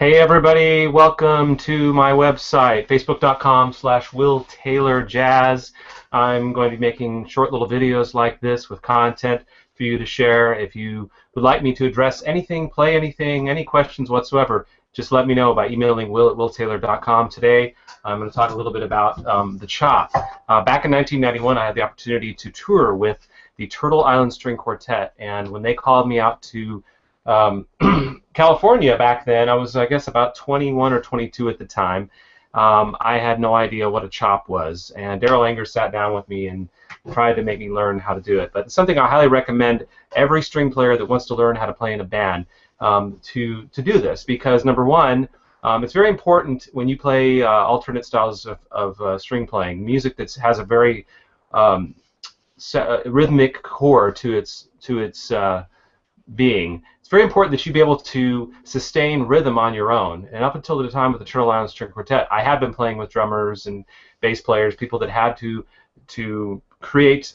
Hey everybody, welcome to my website, facebook.com/WillTaylorJazz. I'm going to be making short little videos like this with content for you to share. If you would like me to address anything, play anything, any questions whatsoever, just let me know by emailing will@willtaylor.com. Today I'm going to talk a little bit about the chop. Back in 1991 I had the opportunity to tour with the Turtle Island String Quartet, and when they called me out to California back then, I was, I guess, about 21 or 22 at the time. I had no idea what a chop was, and Daryl Anger sat down with me and tried to make me learn how to do it. But it's something I highly recommend every string player that wants to learn how to play in a band to do this, because number one, it's very important when you play alternate styles of string playing, music that has a very rhythmic core to its being. It's very important that you be able to sustain rhythm on your own. And up until the time with the Turtle Island String Quartet, I had been playing with drummers and bass players, people that had to create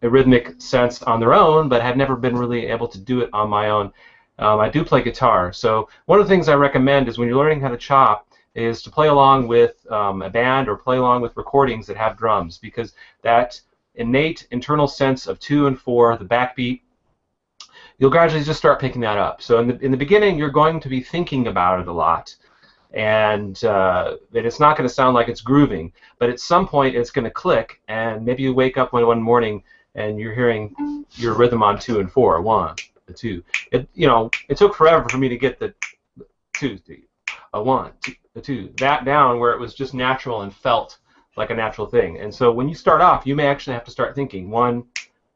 a rhythmic sense on their own, but had never been really able to do it on my own. I do play guitar, so one of the things I recommend is when you're learning how to chop is to play along with a band or play along with recordings that have drums, because that innate internal sense of 2 and 4, the backbeat, you'll gradually just start picking that up. So in the beginning, you're going to be thinking about it a lot, and it's not going to sound like it's grooving. But at some point, it's going to click, and maybe you wake up one morning and you're hearing your rhythm on 2 and 4, 1, 2. It took forever for me to get the 2, 3, 1, 2, 2, that down where it was just natural and felt like a natural thing. And so when you start off, you may actually have to start thinking 1,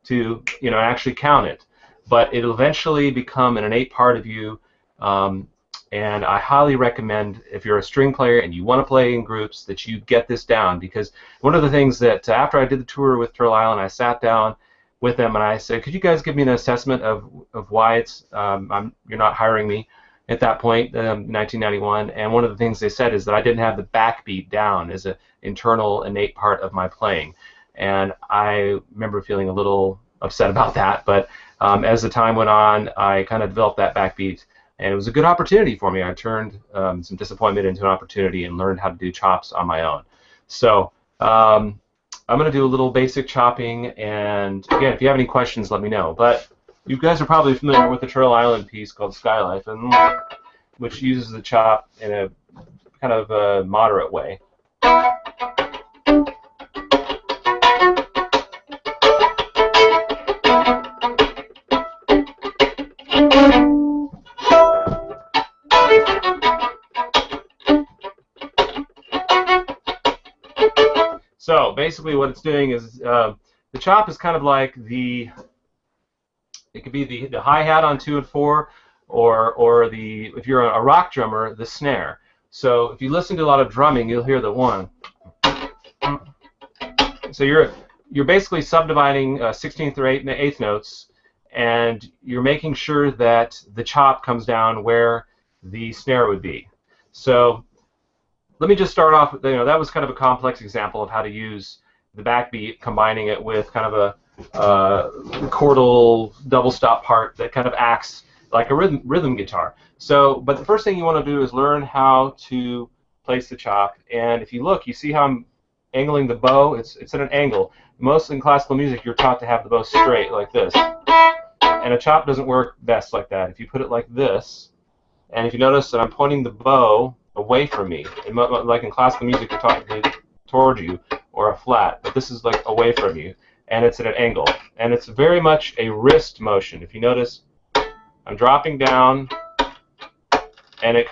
2, actually count it. But it'll eventually become an innate part of you, and I highly recommend, if you're a string player and you want to play in groups, that you get this down, because one of the things that after I did the tour with Turtle Island, I sat down with them and I said, could you guys give me an assessment of why it's you're not hiring me at that point, 1991, and one of the things they said is that I didn't have the backbeat down as an internal innate part of my playing, and I remember feeling a little upset about that, but as the time went on, I kind of developed that backbeat, and it was a good opportunity for me. I turned some disappointment into an opportunity and learned how to do chops on my own. So I'm going to do a little basic chopping, and again, if you have any questions, let me know. But you guys are probably familiar with the Turtle Island piece called Skylife, which uses the chop in a kind of a moderate way. So basically what it's doing is the chop is kind of like it could be the hi-hat on 2 and 4, or if you're a rock drummer, the snare. So if you listen to a lot of drumming, you'll hear the 1. So you're basically subdividing 16th or 8th notes, and you're making sure that the chop comes down where the snare would be. So let me just start off with, that was kind of a complex example of how to use the backbeat, combining it with kind of a chordal double stop part that kind of acts like a rhythm guitar. So, but the first thing you want to do is learn how to place the chop. And if you look, you see how I'm angling the bow? It's at an angle. Most in classical music, you're taught to have the bow straight like this. And a chop doesn't work best like that. If you put it like this, and if you notice that I'm pointing the bow away from me, and like in classical music, you're taught to toward you, or a flat, but this is like away from you, and it's at an angle, and it's very much a wrist motion. If you notice, I'm dropping down, and it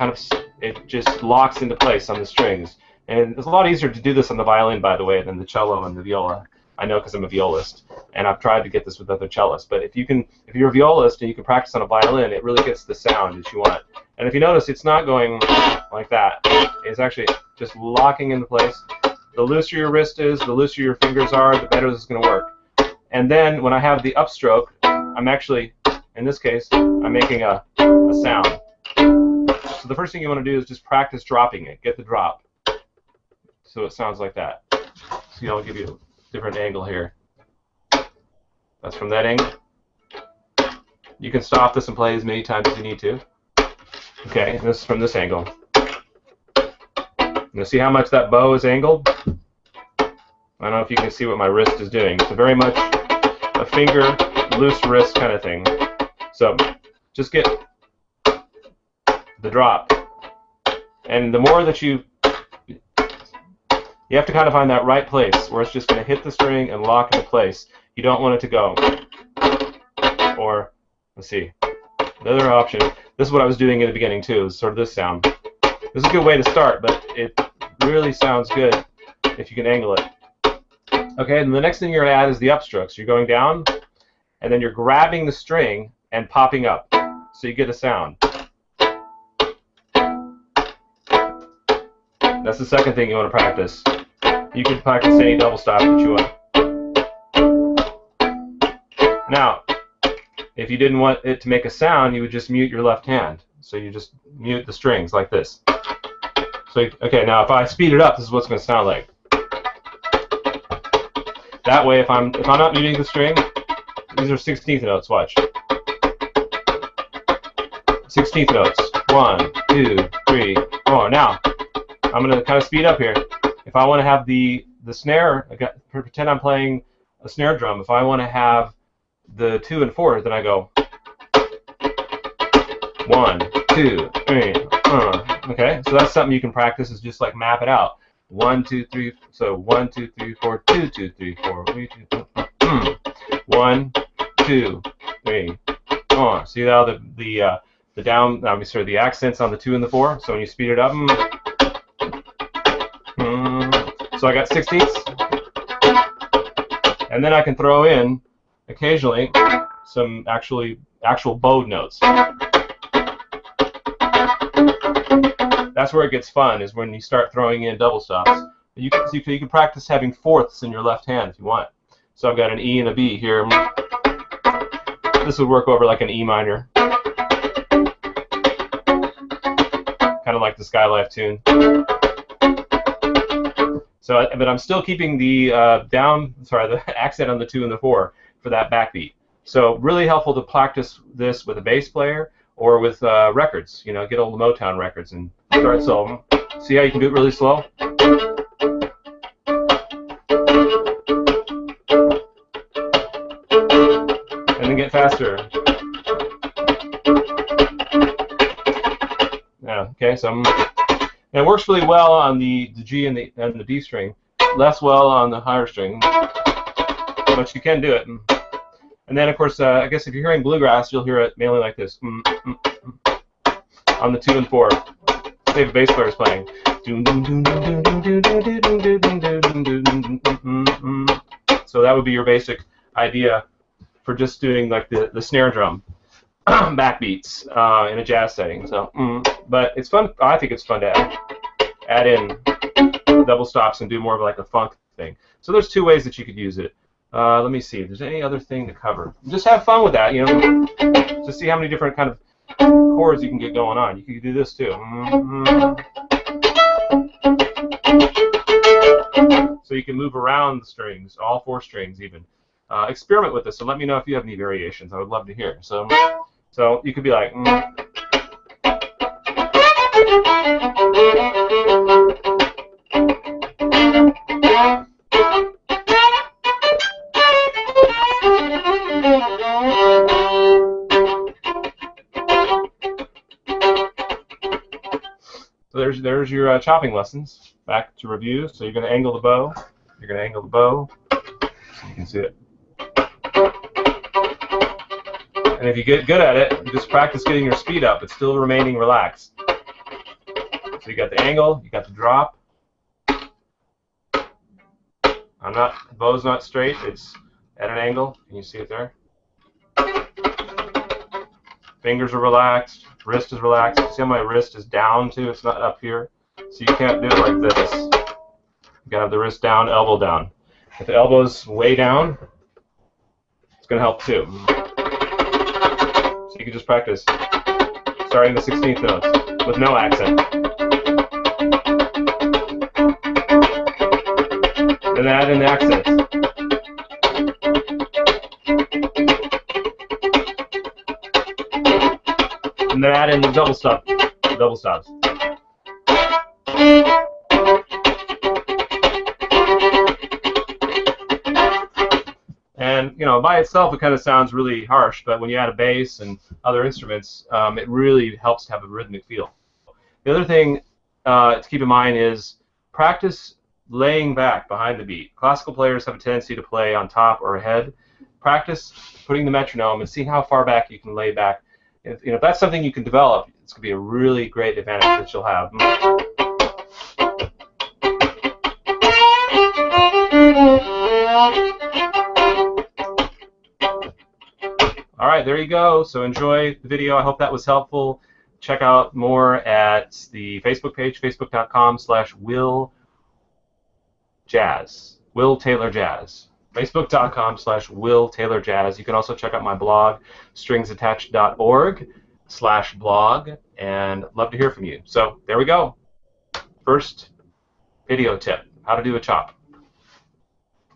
just locks into place on the strings. And it's a lot easier to do this on the violin, by the way, than the cello and the viola. I know because I'm a violist, and I've tried to get this with other cellists. But if you're a violist and you can practice on a violin, it really gets the sound that you want. And if you notice, it's not going like that. It's actually just locking into place. The looser your wrist is, the looser your fingers are, the better this is going to work. And then when I have the upstroke, I'm actually, in this case, I'm making a sound. So the first thing you want to do is just practice dropping it. Get the drop. So it sounds like that. See, I'll give you a different angle here. That's from that angle. You can stop this and play as many times as you need to. Okay, this is from this angle. You see how much that bow is angled? I don't know if you can see what my wrist is doing. It's very much a finger, loose wrist kind of thing. So just get the drop. And the more that you have to kind of find that right place where it's just going to hit the string and lock into place. You don't want it to go. Or, let's see, the other option, this is what I was doing in the beginning too, is sort of this sound. This is a good way to start, but it really sounds good if you can angle it. Okay, and the next thing you're going to add is the upstrokes. You're going down, and then you're grabbing the string and popping up, so you get a sound. That's the second thing you want to practice. You can practice any double stop that you want. Now, if you didn't want it to make a sound, you would just mute your left hand. So you just mute the strings like this. So, okay, now if I speed it up, this is what it's going to sound like. That way, if I'm not muting the string, these are 16th notes. Watch. 16th notes. 1, 2, 3, 4. Now, I'm going to kind of speed up here. If I want to have the snare, pretend I'm playing a snare drum. If I want to have the 2 and 4, then I go 1, 2, 3. Okay, so that's something you can practice. Is just like map it out. 1, 2, 3. So 1, 2, 3, 4. 2, 2, 3, 4. 1, 2, 3. See how the down? I'm sorry, the accents on the 2 and the 4. So when you speed it up. So I got 16ths, and then I can throw in occasionally some actual bowed notes. That's where it gets fun, is when you start throwing in double stops. You can practice having fourths in your left hand if you want. So I've got an E and a B here. This would work over like an E minor, kind of like the Skylife tune. So, but I'm still keeping the the accent on the 2 and the 4 for that backbeat. So really helpful to practice this with a bass player or with records. You know, get old Motown records and start soloing. See how you can do it really slow? And then get faster. Yeah. Okay. So. And it works really well on the G and the D string, less well on the higher string, but you can do it. And then, of course, I guess if you're hearing bluegrass, you'll hear it mainly like this on the 2 and 4. Say the bass player is playing. So that would be your basic idea for just doing like the snare drum backbeats in a jazz setting. So, but it's fun. I think it's fun to add in double stops and do more of like a funk thing. So there's 2 ways that you could use it. Let me see if there's any other thing to cover. Just have fun with that, you know. Just see how many different kind of chords you can get going on. You can do this too. So you can move around the strings, all 4 strings even. Experiment with this, and let me know if you have any variations. I would love to hear. So you could be like. So there's your chopping lessons. Back to review. So you're going to angle the bow. You're going to angle the bow. So you can see it. And if you get good at it, just practice getting your speed up, but still remaining relaxed. So you got the angle, you got the drop. The bow's not straight, it's at an angle. Can you see it there? Fingers are relaxed, wrist is relaxed. See how my wrist is down too? It's not up here. So you can't do it like this. You gotta have the wrist down, elbow down. If the elbow's way down, it's gonna help too. So you can just practice starting the 16th notes with no accent. Then add in the accents. And then add in the double stop. double stops. And by itself, it kind of sounds really harsh, but when you add a bass and other instruments, it really helps to have a rhythmic feel. The other thing to keep in mind is practice laying back behind the beat. Classical players have a tendency to play on top or ahead. Practice putting the metronome and seeing how far back you can lay back. If that's something you can develop, it's going to be a really great advantage that you'll have. All right, there you go. So enjoy the video. I hope that was helpful. Check out more at the Facebook page, facebook.com/WillJazz, Will Taylor Jazz. Facebook.com/Will Taylor Jazz. You can also check out my blog, stringsattached.org/blog, and love to hear from you. So there we go. First video tip, how to do a chop.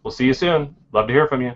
We'll see you soon. Love to hear from you.